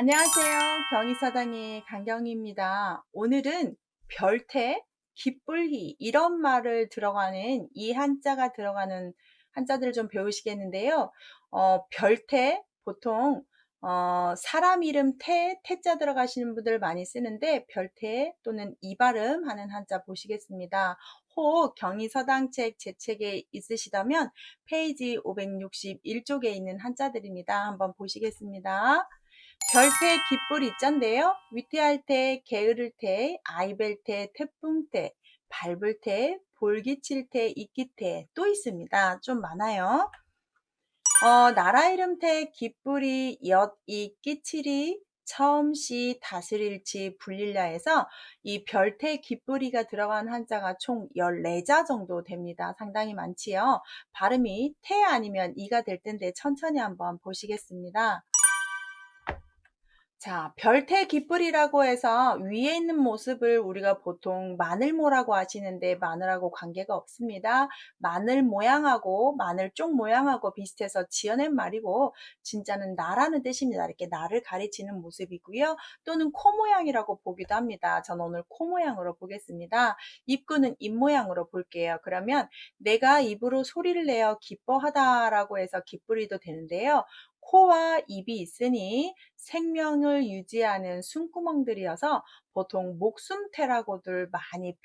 안녕하세요. 경희사당의 강경희입니다. 오늘은 별태, 기쁠희 이런 말을 들어가는 이 한자가 들어가는 한자들을 좀 배우시겠는데요. 별태 보통 사람 이름 태자 들어가시는 분들 많이 쓰는데 별태 또는 이발음 하는 한자 보시겠습니다. 혹 경희서당책 제 책에 있으시다면 페이지 561쪽에 있는 한자들입니다. 한번 보시겠습니다. 별태 깃불 있잔데요. 위태할 때, 게으를 때, 아이벨 때, 태풍 때, 밟을 때, 볼기칠 때, 이기 때 또 있습니다. 좀 많아요. 나라 이름 때 깃불이 엿, 이, 끼칠이, 처음시, 다스릴지, 불릴라 해서 이 별태 깃불이가 들어간 한자가 총 14자 정도 됩니다. 상당히 많지요. 발음이 태 아니면 이가 될 텐데 천천히 한번 보시겠습니다. 자, 별태 깃불이라고 해서 위에 있는 모습을 우리가 보통 마늘모라고 하시는데 마늘하고 관계가 없습니다. 마늘 모양하고 마늘 쪽 모양하고 비슷해서 지어낸 말이고 진짜는 나라는 뜻입니다. 이렇게 나를 가리치는 모습이고요. 또는 코 모양이라고 보기도 합니다. 저는 오늘 코 모양으로 보겠습니다. 입구는 입 모양으로 볼게요. 그러면 내가 입으로 소리를 내어 기뻐하다라고 해서 깃불이도 되는데요. 코와 입이 있으니 생명을 유지하는 숨구멍들이어서 보통 목숨태라고들 많이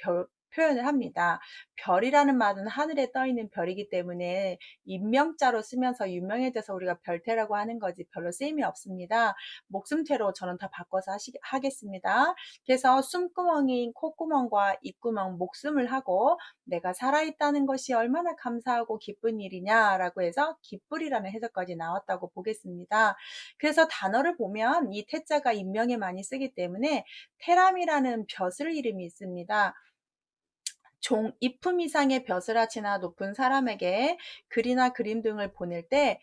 표현을 합니다. 별이라는 말은 하늘에 떠 있는 별이기 때문에 인명자로 쓰면서 유명해져서 우리가 별태라고 하는 거지 별로 쓰임이 없습니다. 목숨태로 저는 다 바꿔서 하겠습니다. 그래서 숨구멍인 콧구멍과 입구멍 목숨을 하고 내가 살아있다는 것이 얼마나 감사하고 기쁜 일이냐라고 해서 기쁠이라는 해석까지 나왔다고 보겠습니다. 그래서 단어를 보면 이 태자가 인명에 많이 쓰기 때문에 테람이라는 벼슬 이름이 있습니다. 이품 이상의 벼슬아치나 높은 사람에게 글이나 그림 등을 보낼 때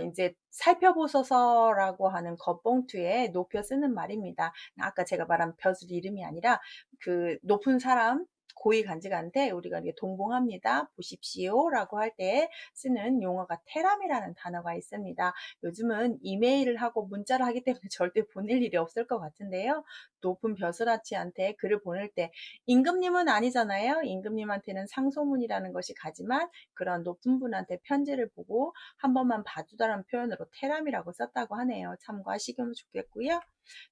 이제 살펴보소서라고 하는 겉봉투에 높여 쓰는 말입니다. 아까 제가 말한 벼슬 이름이 아니라 그 높은 사람 고위 간직한테 우리가 이게 동봉합니다. 보십시오 라고 할 때 쓰는 용어가 테람이라는 단어가 있습니다. 요즘은 이메일을 하고 문자를 하기 때문에 절대 보낼 일이 없을 것 같은데요. 높은 벼슬아치한테 글을 보낼 때 임금님은 아니잖아요. 임금님한테는 상소문이라는 것이 가지만 그런 높은 분한테 편지를 보고 한 번만 봐주다라는 표현으로 테람이라고 썼다고 하네요. 참고하시면 좋겠고요.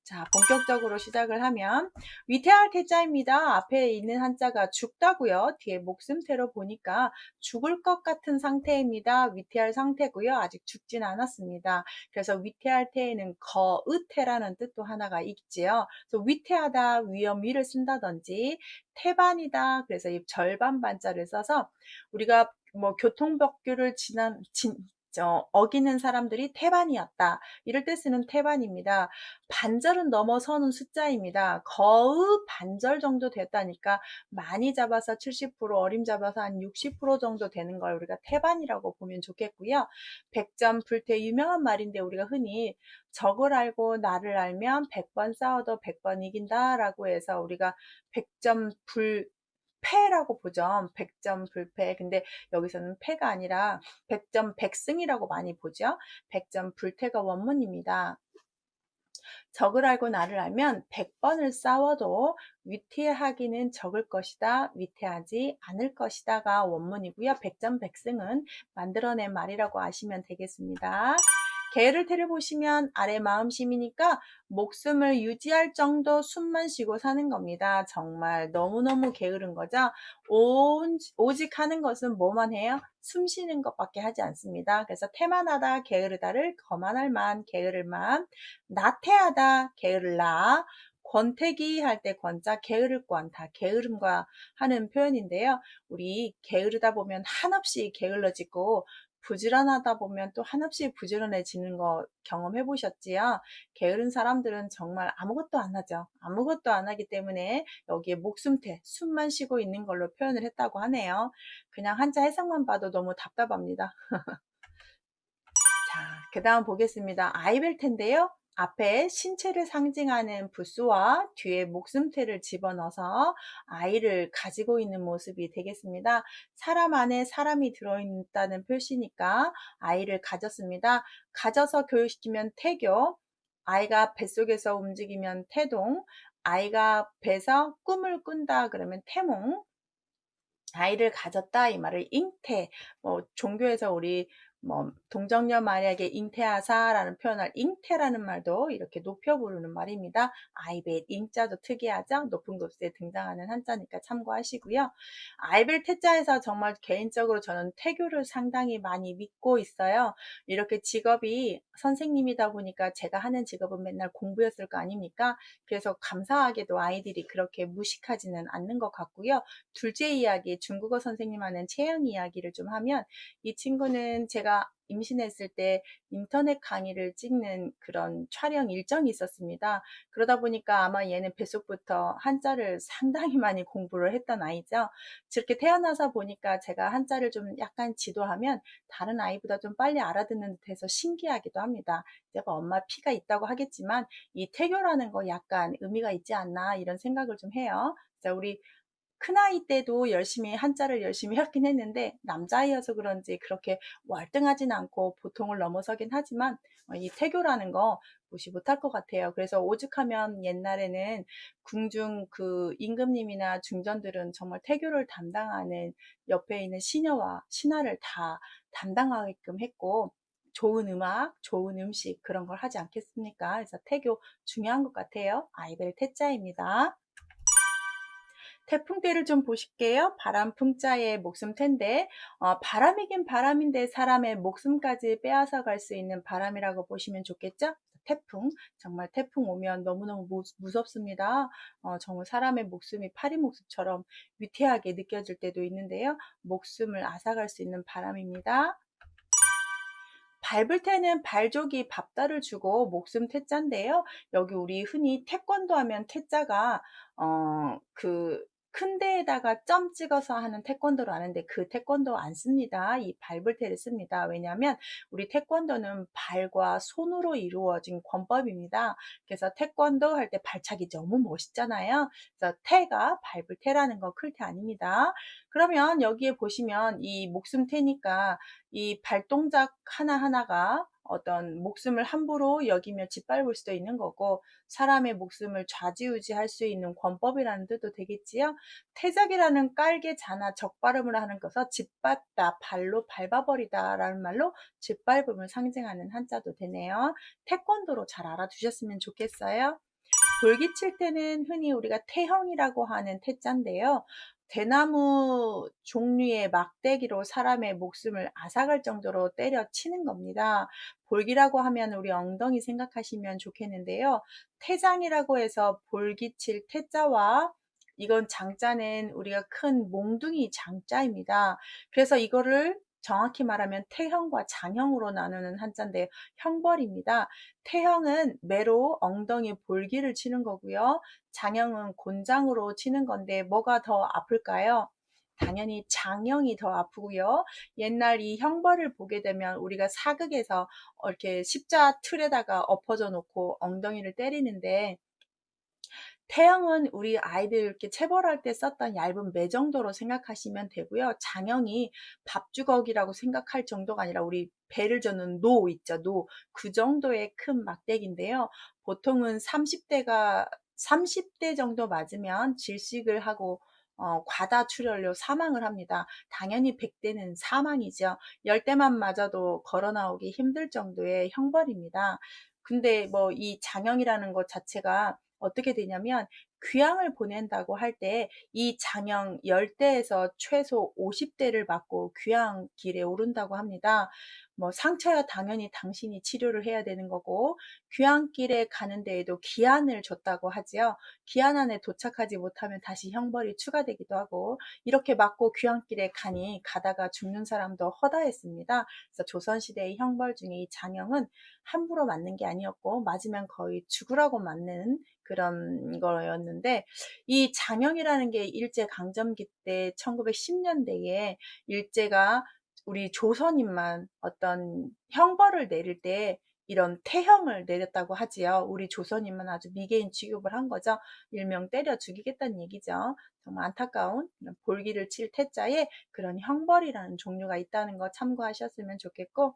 자, 본격적으로 시작을 하면 위태할 태자입니다. 앞에 있는 한자가 죽다고요. 뒤에 목숨태로 보니까 죽을 것 같은 상태입니다. 위태할 상태고요. 아직 죽진 않았습니다. 그래서 위태할 태에는 거의태라는 뜻도 하나가 있지요. 그래서 위태하다, 위험, 위를 쓴다든지 태반이다. 그래서 이 절반 반자를 써서 우리가 뭐 교통법규를 어기는 사람들이 태반이었다. 이럴 때 쓰는 태반입니다. 반절은 넘어서는 숫자입니다. 거의 반절 정도 됐다니까 많이 잡아서 70%, 어림 잡아서 한 60% 정도 되는 걸 우리가 태반이라고 보면 좋겠고요. 백점 불태 유명한 말인데 우리가 흔히 적을 알고 나를 알면 100번 싸워도 100번 이긴다라고 해서 우리가 100점 패라고 보죠. 100점 불패. 근데 여기서는 패가 아니라 100점 백승이라고 많이 보죠. 100점 불태가 원문입니다. 적을 알고 나를 알면 100번을 싸워도 위태하기는 적을 것이다. 위태하지 않을 것이다가 원문이고요. 백전백승은 만들어낸 말이라고 아시면 되겠습니다. 게으를 태를 보시면 아래 마음심이니까 목숨을 유지할 정도 숨만 쉬고 사는 겁니다. 정말 너무너무 게으른 거죠. 오직 하는 것은 뭐만 해요? 숨 쉬는 것밖에 하지 않습니다. 그래서 태만하다, 게으르다를 거만할 만, 게으를 만, 나태하다, 게을라, 권태기 할 때 권자, 게으를 권, 다 게으름과 하는 표현인데요. 우리 게으르다 보면 한없이 게을러지고 부지런하다 보면 또 한없이 부지런해지는 거 경험해 보셨지요? 게으른 사람들은 정말 아무것도 안 하죠. 아무것도 안 하기 때문에 여기에 목숨태, 숨만 쉬고 있는 걸로 표현을 했다고 하네요. 그냥 한자 해석만 봐도 너무 답답합니다. 자, 그 다음 보겠습니다. 아이벨 텐데요. 앞에 신체를 상징하는 부수와 뒤에 목숨태를 집어넣어서 아이를 가지고 있는 모습이 되겠습니다. 사람 안에 사람이 들어있다는 표시니까 아이를 가졌습니다. 가져서 교육시키면 태교, 아이가 뱃속에서 움직이면 태동, 아이가 배에서 꿈을 꾼다 그러면 태몽, 아이를 가졌다 이 말을 잉태, 뭐 종교에서 우리 뭐 동정녀 마리아에게 잉태하사라는 표현을 잉태라는 말도 이렇게 높여 부르는 말입니다. 아이벨 잉자도 특이하죠. 높은 곳에 등장하는 한자니까 참고하시고요. 아이벨 태자에서 정말 개인적으로 저는 태교를 상당히 많이 믿고 있어요. 이렇게 직업이 선생님이다 보니까 제가 하는 직업은 맨날 공부였을 거 아닙니까? 그래서 감사하게도 아이들이 그렇게 무식하지는 않는 것 같고요. 둘째 이야기, 중국어 선생님 하는 채영 이야기를 좀 하면, 이 친구는 제가 임신했을 때 인터넷 강의를 찍는 그런 촬영 일정이 있었습니다. 그러다 보니까 아마 얘는 뱃속부터 한자를 상당히 많이 공부를 했던 아이죠. 저렇게 태어나서 보니까 제가 한자를 좀 약간 지도하면 다른 아이보다 좀 빨리 알아듣는 듯해서 신기하기도 합니다. 제가 엄마 피가 있다고 하겠지만 이 태교라는 거 약간 의미가 있지 않나 이런 생각을 좀 해요. 자, 우리 큰아이 때도 열심히 한자를 열심히 했긴 했는데 남자아이여서 그런지 그렇게 월등하진 않고 보통을 넘어서긴 하지만 이 태교라는 거 무시 못할 것 같아요. 그래서 오죽하면 옛날에는 궁중 그 임금님이나 중전들은 정말 태교를 담당하는 옆에 있는 시녀와 신하를 다 담당하게끔 했고, 좋은 음악, 좋은 음식 그런 걸 하지 않겠습니까? 그래서 태교 중요한 것 같아요. 아이벨 태자입니다. 태풍때를 좀 보실게요. 바람 풍자의 목숨태인데 바람이긴 바람인데 사람의 목숨까지 빼앗아 갈 수 있는 바람이라고 보시면 좋겠죠? 태풍, 정말 태풍 오면 너무너무 무섭습니다. 정말 사람의 목숨이 파리 목숨처럼 위태하게 느껴질 때도 있는데요. 목숨을 앗아갈 수 있는 바람입니다. 밟을 때는 발족이 밥달을 주고 목숨 태자인데요. 여기 우리 흔히 태권도 하면 태자가 그 큰 데에다가 점 찍어서 하는 태권도를 아는데 그 태권도 안 씁니다. 이 밟을 때를 씁니다. 왜냐하면 우리 태권도는 발과 손으로 이루어진 권법입니다. 그래서 태권도 할 때 발차기 너무 멋있잖아요. 그래서 태가 밟을 태라는 거 클 태 아닙니다. 그러면 여기에 보시면 이 목숨 태니까 이 발동작 하나하나가 어떤 목숨을 함부로 여기며 짓밟을 수도 있는 거고, 사람의 목숨을 좌지우지할 수 있는 권법이라는 뜻도 되겠지요. 태작이라는 깔개 자나 적발음을 하는 것은 짓밟다, 발로 밟아버리다 라는 말로 짓밟음을 상징하는 한자도 되네요. 태권도로 잘 알아두셨으면 좋겠어요. 볼기칠 때는 흔히 우리가 태형이라고 하는 태자인데요. 대나무 종류의 막대기로 사람의 목숨을 앗아갈 정도로 때려치는 겁니다. 볼기라고 하면 우리 엉덩이 생각하시면 좋겠는데요. 태장이라고 해서 볼기칠 태자와 이건 장자는 우리가 큰 몽둥이 장자입니다. 그래서 이거를 정확히 말하면 태형과 장형으로 나누는 한자인데 형벌입니다. 태형은 매로 엉덩이 볼기를 치는 거고요. 장형은 곤장으로 치는 건데 뭐가 더 아플까요? 당연히 장형이 더 아프고요. 옛날 이 형벌을 보게 되면 우리가 사극에서 이렇게 십자 틀에다가 엎어져 놓고 엉덩이를 때리는데, 태형은 우리 아이들 이렇게 체벌할 때 썼던 얇은 매 정도로 생각하시면 되고요. 장형이 밥주걱이라고 생각할 정도가 아니라 우리 배를 저는 노 있죠, 노. 그 정도의 큰 막대기인데요. 보통은 30대 정도 맞으면 질식을 하고 과다 출혈로 사망을 합니다. 당연히 100대는 사망이죠. 10대만 맞아도 걸어 나오기 힘들 정도의 형벌입니다. 근데 뭐 이 장형이라는 것 자체가 어떻게 되냐면, 귀향을 보낸다고 할 때 이 장형 10대에서 최소 50대를 맞고 귀향길에 오른다고 합니다. 뭐 상처야 당연히 당신이 치료를 해야 되는 거고, 귀향길에 가는 데에도 기한을 줬다고 하지요. 기한 안에 도착하지 못하면 다시 형벌이 추가되기도 하고, 이렇게 맞고 귀향길에 가니 가다가 죽는 사람도 허다했습니다. 그래서 조선시대의 형벌 중에 이 장형은 함부로 맞는 게 아니었고, 맞으면 거의 죽으라고 맞는 그런 거였는데, 이 장형이라는 게 일제 강점기 때 1910년대에 일제가 우리 조선인만 어떤 형벌을 내릴 때 이런 태형을 내렸다고 하지요. 우리 조선인만 아주 미개인 취급을 한 거죠. 일명 때려 죽이겠다는 얘기죠. 정말 안타까운 볼기를 칠 태자에 그런 형벌이라는 종류가 있다는 거 참고하셨으면 좋겠고,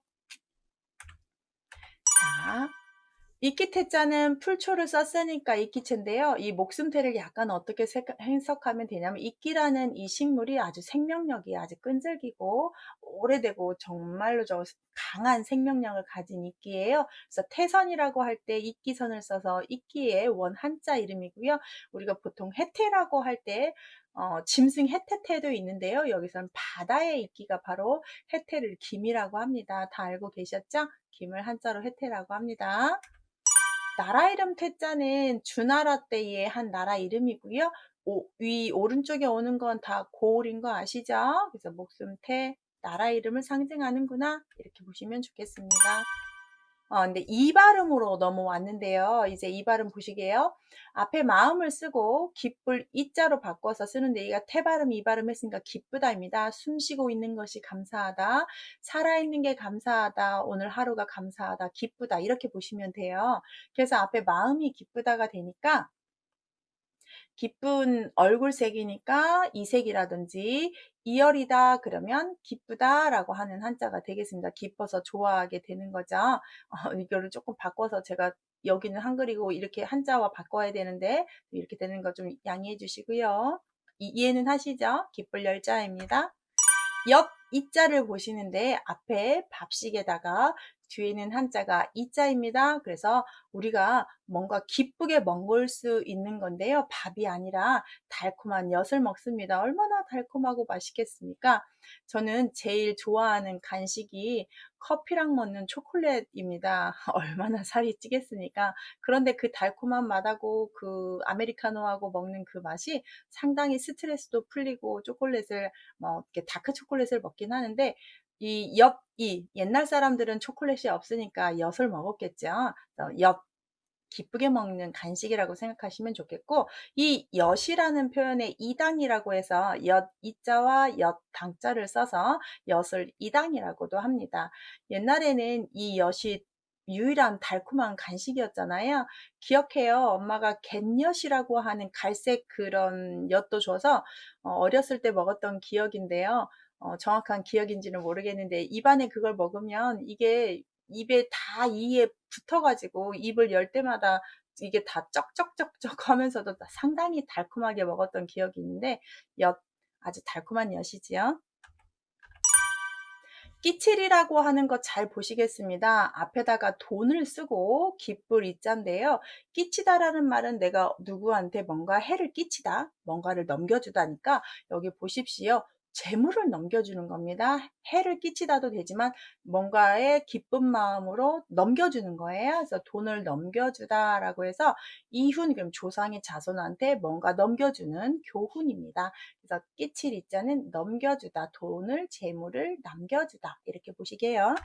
자, 이끼태자는 풀초를 썼으니까 이끼체인데요. 이 목숨태를 약간 어떻게 해석하면 되냐면 이끼라는 이 식물이 아주 생명력이 아주 끈질기고 오래되고 정말로 저 강한 생명력을 가진 이끼예요. 그래서 태선이라고 할 때 이끼선을 써서 이끼의 원 한자 이름이고요. 우리가 보통 해태라고 할 때 짐승 해태태도 있는데요. 여기서는 바다의 이끼가 바로 해태를 김이라고 합니다. 다 알고 계셨죠? 김을 한자로 해태라고 합니다. 나라 이름 태자는 주나라 때의 한 나라 이름이고요. 위 오른쪽에 오는 건 다 고을인 거 아시죠? 그래서 목숨태 나라 이름을 상징하는구나 이렇게 보시면 좋겠습니다. 근데 이 발음으로 넘어왔는데요. 이제 이 발음 보시게요. 앞에 마음을 쓰고 기쁠 이자로 바꿔서 쓰는데 얘가 태 발음, 이 발음 했으니까 기쁘다입니다. 숨 쉬고 있는 것이 감사하다. 살아있는 게 감사하다. 오늘 하루가 감사하다. 기쁘다. 이렇게 보시면 돼요. 그래서 앞에 마음이 기쁘다가 되니까 기쁜 얼굴색이니까 이색이라든지 이열이다 그러면 기쁘다라고 하는 한자가 되겠습니다. 기뻐서 좋아하게 되는 거죠. 이거를 조금 바꿔서 제가 여기는 한글이고 이렇게 한자와 바꿔야 되는데 이렇게 되는 거 좀 양해해 주시고요. 이해는 하시죠? 기쁠 열자입니다. 옆 이자를 보시는데 앞에 밥식에다가 뒤에는 한자가 이자입니다. 그래서 우리가 뭔가 기쁘게 먹을 수 있는 건데요. 밥이 아니라 달콤한 엿을 먹습니다. 얼마나 달콤하고 맛있겠습니까? 저는 제일 좋아하는 간식이 커피랑 먹는 초콜릿입니다. 얼마나 살이 찌겠습니까? 그런데 그 달콤한 맛하고 그 아메리카노하고 먹는 그 맛이 상당히 스트레스도 풀리고 초콜릿을 뭐 이렇게 다크 초콜릿을 먹긴 하는데 이 엿이 옛날 사람들은 초콜릿이 없으니까 엿을 먹었겠죠. 엿 기쁘게 먹는 간식이라고 생각하시면 좋겠고 이 엿이라는 표현에 이당이라고 해서 엿 이자와 엿 당자를 써서 엿을 이당이라고도 합니다. 옛날에는 이 엿이 유일한 달콤한 간식이었잖아요. 기억해요. 엄마가 갯엿이라고 하는 갈색 그런 엿도 줘서 어렸을 때 먹었던 기억인데요. 정확한 기억인지는 모르겠는데 입안에 그걸 먹으면 이게 입에 다 이에 붙어가지고 입을 열 때마다 이게 다 쩍쩍쩍쩍 하면서도 상당히 달콤하게 먹었던 기억이 있는데 엿 아주 달콤한 엿이지요. 끼칠이라고 하는 거 잘 보시겠습니다. 앞에다가 돈을 쓰고 기쁠 이자인데요. 끼치다라는 말은 내가 누구한테 뭔가 해를 끼치다, 뭔가를 넘겨주다니까 여기 보십시오. 재물을 넘겨주는 겁니다. 해를 끼치다도 되지만 뭔가의 기쁜 마음으로 넘겨주는 거예요. 그래서 돈을 넘겨주다라고 해서 이훈, 그럼 조상의 자손한테 뭔가 넘겨주는 교훈입니다. 그래서 끼칠 이자는 넘겨주다, 돈을, 재물을 남겨주다 이렇게 보시게요.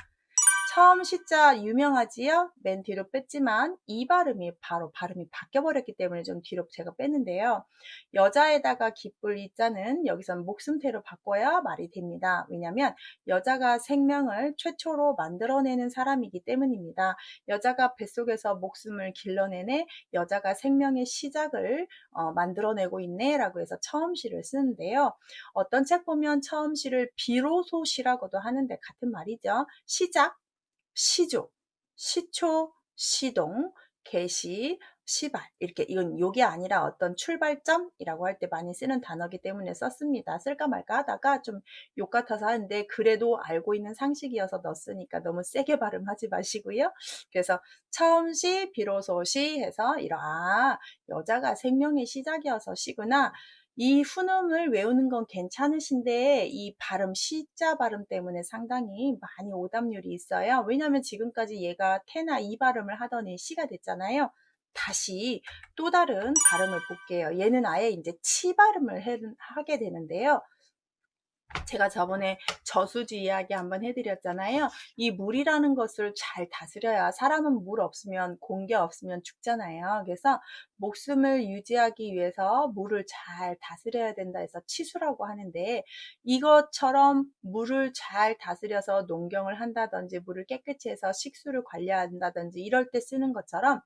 처음 시자 유명하지요? 맨 뒤로 뺐지만 이 발음이 바로 발음이 바뀌어버렸기 때문에 좀 뒤로 제가 뺐는데요. 여자에다가 기쁠 이자는 여기서는 목숨태로 바꿔야 말이 됩니다. 왜냐하면 여자가 생명을 최초로 만들어내는 사람이기 때문입니다. 여자가 뱃속에서 목숨을 길러내네, 여자가 생명의 시작을 만들어내고 있네 라고 해서 처음시를 쓰는데요. 어떤 책 보면 처음시를 비로소시라고도 하는데 같은 말이죠. 시작, 시조, 시초, 시동, 개시, 시발 이렇게 이건 욕이 아니라 어떤 출발점이라고 할 때 많이 쓰는 단어이기 때문에 썼습니다. 쓸까 말까 하다가 좀 욕 같아서 하는데 그래도 알고 있는 상식이어서 넣었으니까 너무 세게 발음하지 마시고요. 그래서 처음시, 비로소시 해서 여자가 생명의 시작이어서 시구나. 이 훈음을 외우는 건 괜찮으신데 이 발음 시자 발음 때문에 상당히 많이 오답률이 있어요. 왜냐하면 지금까지 얘가 태나 이 발음을 하더니 시가 됐잖아요. 다시 또 다른 발음을 볼게요. 얘는 아예 이제 치 발음을 하게 되는데요. 제가 저번에 저수지 이야기 한번 해드렸잖아요. 이 물이라는 것을 잘 다스려야 사람은 물 없으면 공기 없으면 죽잖아요. 그래서 목숨을 유지하기 위해서 물을 잘 다스려야 된다 해서 치수라고 하는데 이것처럼 물을 잘 다스려서 농경을 한다든지 물을 깨끗이 해서 식수를 관리한다든지 이럴 때 쓰는 것처럼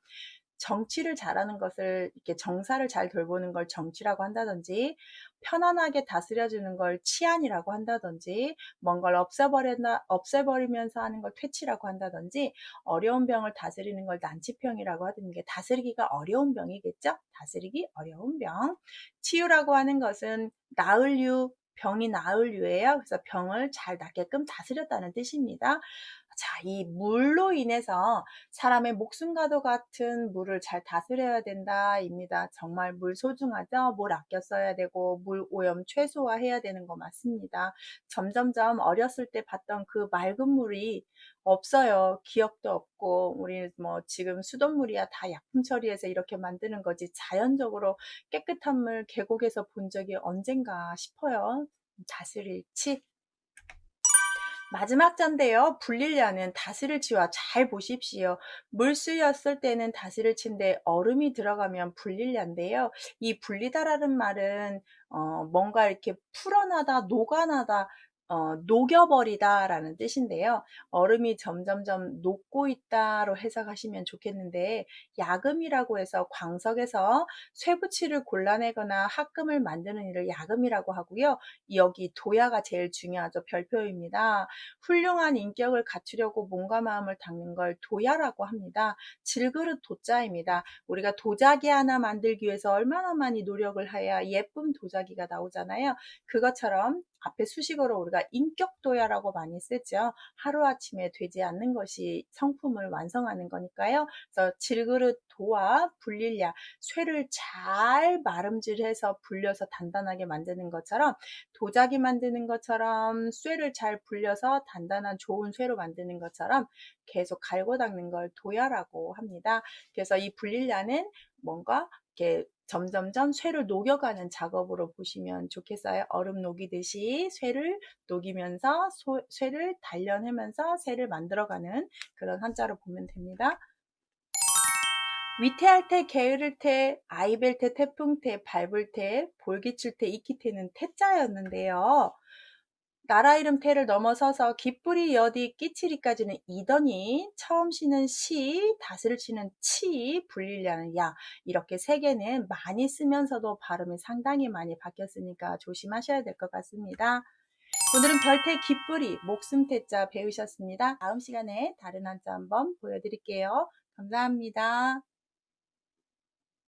정치를 잘하는 것을 이렇게 정사를 잘 돌보는 걸 정치라고 한다든지 편안하게 다스려주는 걸 치안이라고 한다든지 먼 걸 없애버리면서 하는 걸 퇴치라고 한다든지 어려운 병을 다스리는 걸 난치병이라고 하는 게 다스리기가 어려운 병이겠죠? 다스리기 어려운 병. 치유라고 하는 것은 나을 유, 병이 나을 유예요. 그래서 병을 잘 낫게끔 다스렸다는 뜻입니다. 자, 이 물로 인해서 사람의 목숨과도 같은 물을 잘 다스려야 된다입니다. 정말 물 소중하죠? 물 아껴 써야 되고 물 오염 최소화해야 되는 거 맞습니다. 점점점 어렸을 때 봤던 그 맑은 물이 없어요. 기억도 없고 우리 뭐 지금 수돗물이야 다 약품 처리해서 이렇게 만드는 거지 자연적으로 깨끗한 물 계곡에서 본 적이 언젠가 싶어요. 다스릴 치. 마지막 잔데요. 불릴려는 다스릴 치와 잘 보십시오. 물수였을 때는 다스릴 치인데 얼음이 들어가면 불릴려인데요. 이 불리다라는 말은 뭔가 이렇게 풀어나다, 녹아나다, 녹여버리다라는 뜻인데요. 얼음이 점점점 녹고 있다로 해석하시면 좋겠는데 야금이라고 해서 광석에서 쇠붙이를 골라내거나 합금을 만드는 일을 야금이라고 하고요. 여기 도야가 제일 중요하죠. 별표입니다. 훌륭한 인격을 갖추려고 몸과 마음을 닦는 걸 도야라고 합니다. 질그릇 도자입니다. 우리가 도자기 하나 만들기 위해서 얼마나 많이 노력을 해야 예쁜 도자기가 나오잖아요. 그것처럼 앞에 수식어로 우리가 인격도야라고 많이 쓰죠. 하루아침에 되지 않는 것이 성품을 완성하는 거니까요. 그래서 질그릇 도와 불릴야, 쇠를 잘 마름질해서 불려서 단단하게 만드는 것처럼 도자기 만드는 것처럼 쇠를 잘 불려서 단단한 좋은 쇠로 만드는 것처럼 계속 갈고 닦는 걸 도야라고 합니다. 그래서 이 불릴야는 뭔가 이렇게 점점점 쇠를 녹여가는 작업으로 보시면 좋겠어요. 얼음 녹이듯이 쇠를 녹이면서 쇠를 단련하면서 쇠를 만들어가는 그런 한자로 보면 됩니다. 위태할 때, 게으를 때, 아이벨 때, 태풍 때, 밟을 때, 볼기칠 때, 익히 때는 태자였는데요. 나라 이름 태를 넘어서서 기쁘리 여디 끼치리까지는 이더니 처음 쉬는 시, 다스를 치는 치, 불리려는 야 이렇게 세 개는 많이 쓰면서도 발음이 상당히 많이 바뀌었으니까 조심하셔야 될 것 같습니다. 오늘은 별태 기쁘리 목숨 태자 배우셨습니다. 다음 시간에 다른 한자 한번 보여드릴게요. 감사합니다.